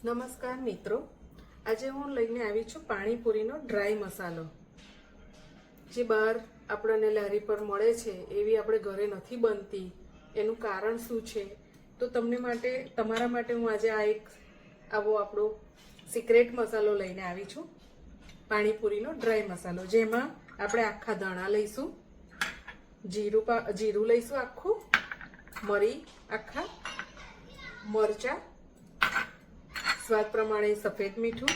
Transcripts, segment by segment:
નમસ્કાર મિત્રો, આજે હું લઈને આવી છું પાણીપુરીનો ડ્રાય મસાલો. જે બહાર આપણને લારી પર મળે છે એવી આપણે ઘરે નથી બનતી. એનું કારણ શું છે તો તમારા માટે હું આજે આ એક આવો આપણો સિક્રેટ મસાલો લઈને આવી છું, પાણીપુરીનો ડ્રાય મસાલો. જેમાં આપણે આખા ધાણા લઈશું, જીરું લઈશું આખું, મરી આખા, મરચાં, સ્વાદ પ્રમાણે સફેદ મીઠું,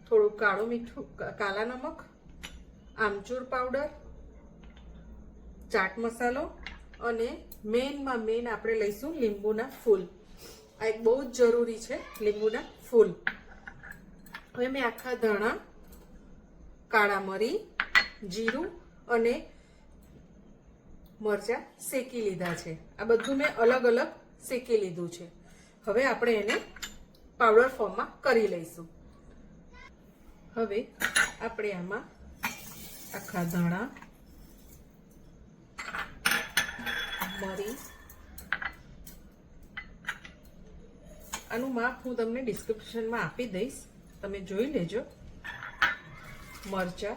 થોડું કાળું મીઠું, કાલા નમક, આમચૂર પાવડર, ચાટ મસાલો અને મેઇનમાં મેઇન આપણે લઈશું લીંબુના ફૂલ. આ એક બહુ જ જરૂરી છે, લીંબુના ફૂલ. હવે મેં આખા ધાણા, કાળા મરી, જીરું અને મરચાં શેકી લીધા છે. આ બધું મેં અલગ અલગ શેકી લીધું છે. હવે આપણે એને પાવડર ફોર્મમાં કરી લઈશું. હવે આપણે આમાં આખા ધાણા, મરી, આનું માપ હું તમને ડિસ્ક્રિપ્શનમાં આપી દઈશ, તમે જોઈ લેજો. મરચાં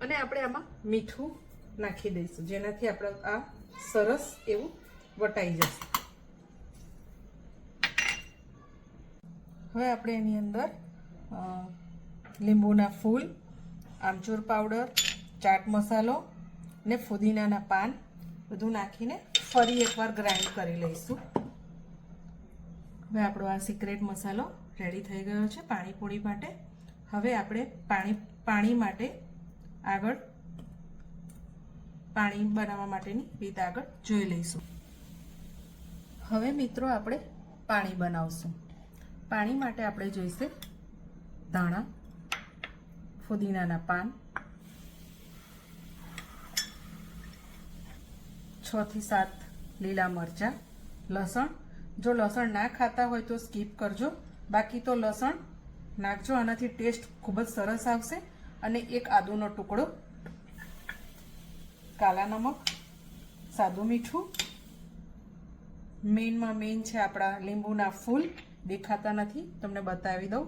અને આપણે આમાં મીઠું નાખી દઈશું, જેનાથી આપણે આ સરસ એવું વટાઈ જશે. હવે આપણે એની અંદર લીંબુના ફૂલ, આમચૂર પાવડર, ચાટ મસાલો ને ફુદીનાના પાન બધું નાખીને ફરી એકવાર ગ્રાઇન્ડ કરી લઈશું. હવે આપણો આ સિક્રેટ મસાલો રેડી થઈ ગયો છે પાણીપુરી માટે. હવે આપણે પાણી માટે પાણી બનાવવા માટેની રીત આગળ જોઈ લઈશું. હવે મિત્રો આપણે પાણી બનાવશું. પાણી માટે આપણે જોઈશે ધાણા, ફુદીનાના પાન, 6 થી 7 લીલા મરચાં, લસણ. જો લસણ ના ખાતા હોય તો સ્કીપ કરજો, બાકી તો લસણ નાખજો, આનાથી ટેસ્ટ ખૂબ જ સરસ આવશે. અને એક આદુનો ટુકડો, કાલા નમક, સાદું મીઠું, મેઇનમાં મેઇન છે આપણા લીંબુના ફૂલ, દેખાતા નથી, તમને બતાવી દઉં.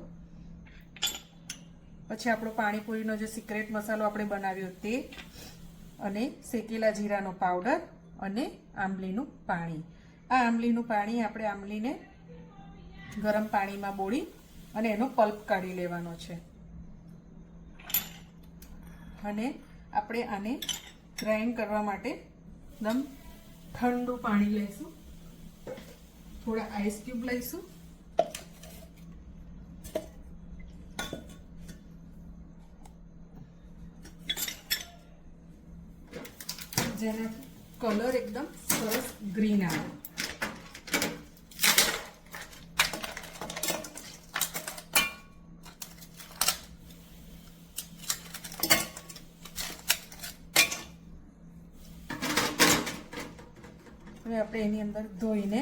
પછી આપણો પાણીપુરીનો જે સિક્રેટ મસાલો આપણે બનાવ્યો તે, અને શેકેલા જીરાનો પાવડર અને આંબલીનું પાણી. આ આંબલીનું પાણી આપણે આંબલીને ગરમ પાણીમાં બોળી અને એનો પલ્પ કાઢી લેવાનો છે. અને આપણે આને ગ્રાઇન્ડ કરવા માટે એકદમ ઠંડુ પાણી લઈશું, થોડા આઈસ ક્યુબ લઈશું, જેનાથી કલર એકદમ સરસ ગ્રીન આવે. હવે આપણે એની અંદર ધોઈને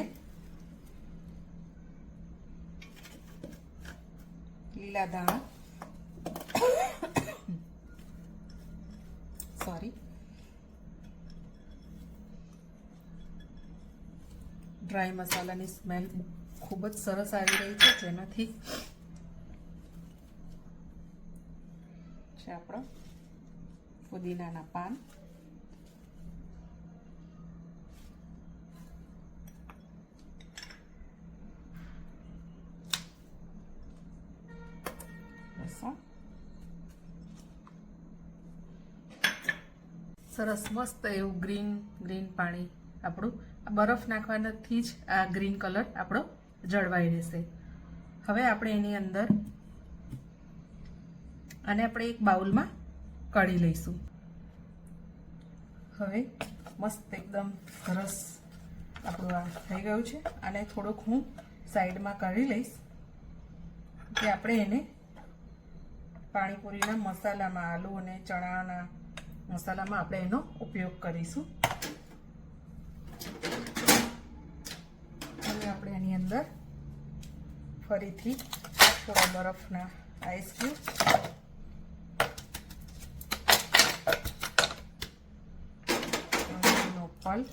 લીલા દાણા, ડ્રાય મસાલાની સ્મેલ ખૂબ જ સરસ આવી રહી છે, જેનાથી છે આપણો ફુદીનાના પાન, સરસ મસ્ત એવું ગ્રીન પાણી આપણું. આ બરફ નાખવાથી જ આ ગ્રીન કલર આપણો જળવાઈ રહેશે. હવે આપણે એની અંદર અને આપણે એક બાઉલમાં કાઢી લઈશું. હવે મસ્ત એકદમ સરસ આપણું આ થઈ ગયું છે. અને થોડુંક હું સાઈડમાં કાઢી લઈશ કે આપણે એને પાણીપુરીના મસાલામાં, આલુ અને ચણાના મસાલામાં આપણે એનો ઉપયોગ કરીશું. હવે આપણે એની અંદર ફરીથી થોડા બરફના આઈસ ક્યુબ, પલ્પ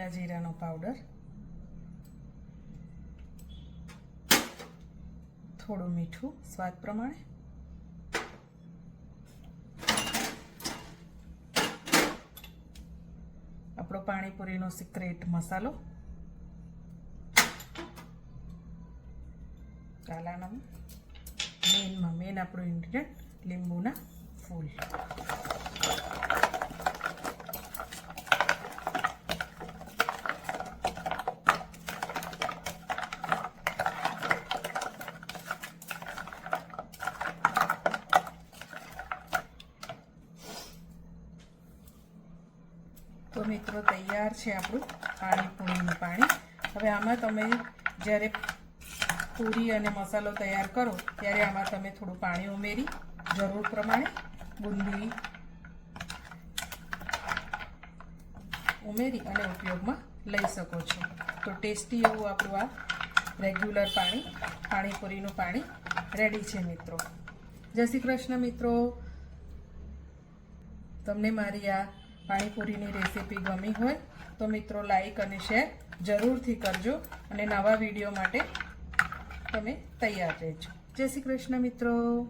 લીલા જીરાનો પાવડર, થોડું મીઠું સ્વાદ પ્રમાણે, આપણો પાણીપુરીનો સિક્રેટ મસાલો, કાલા નમક, મેન આપણું ઇન્ગ્રીડિયન્ટ લીંબુના ફૂલ. તો મિત્રો તૈયાર છે આપણું પાણીપુરીનું પાણી. હવે આમાં તમે જ્યારે પૂરી અને મસાલો તૈયાર કરો ત્યારે આમાં તમે થોડું પાણી ઉમેરી જરૂર પ્રમાણે બુંદી ઉમેરી અને ઉપયોગમાં લઈ શકો છો. તો ટેસ્ટી એવું આપણું આ રેગ્યુલર પાણીપુરીનું પાણી રેડી છે મિત્રો. જય શ્રી કૃષ્ણ મિત્રો. તમને મારી આ પાણીપુરીની રેસીપી ગમી હોય તો મિત્રો લાઈક અને શેર જરૂરથી કરજો અને નવા વિડીયો માટે તમે તૈયાર રહેજો. જય શ્રી કૃષ્ણ મિત્રો.